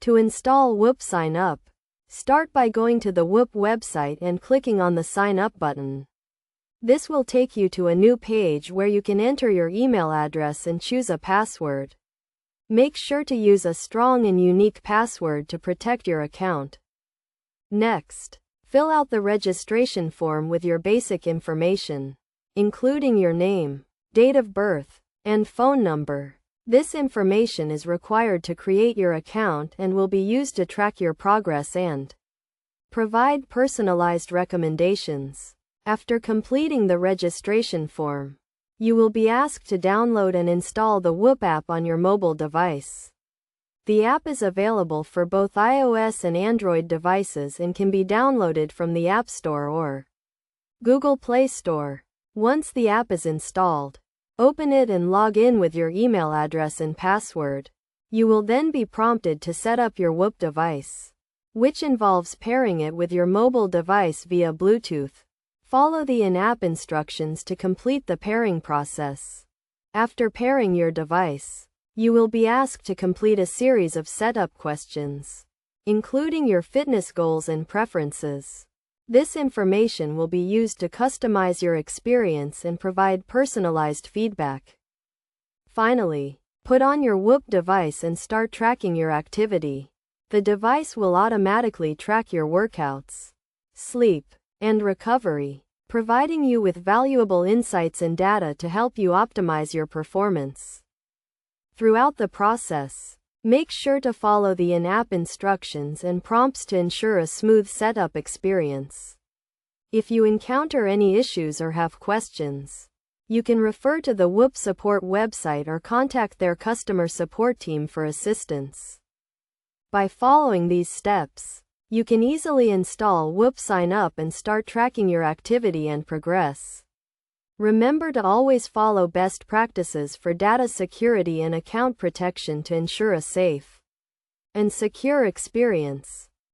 To install Whoop Sign Up, start by going to the Whoop website and clicking on the Sign Up button. This will take you to a new page where you can enter your email address and choose a password. Make sure to use a strong and unique password to protect your account. Next, fill out the registration form with your basic information, including your name, date of birth, and phone number. This information is required to create your account and will be used to track your progress and provide personalized recommendations. After completing the registration form, you will be asked to download and install the Whoop app on your mobile device. The app is available for both iOS and Android devices and can be downloaded from the App Store or Google Play Store. Once the app is installed, open it and log in with your email address and password. You will then be prompted to set up your Whoop device, which involves pairing it with your mobile device via Bluetooth. Follow the in-app instructions to complete the pairing process. After pairing your device, you will be asked to complete a series of setup questions, including your fitness goals and preferences. This information will be used to customize your experience and provide personalized feedback. Finally, put on your Whoop device and start tracking your activity. The device will automatically track your workouts, sleep, and recovery, providing you with valuable insights and data to help you optimize your performance. Throughout the process, make sure to follow the in-app instructions and prompts to ensure a smooth setup experience. If you encounter any issues or have questions, you can refer to the Whoop support website or contact their customer support team for assistance. By following these steps, you can easily install Whoop Sign Up and start tracking your activity and progress. Remember to always follow best practices for data security and account protection to ensure a safe and secure experience.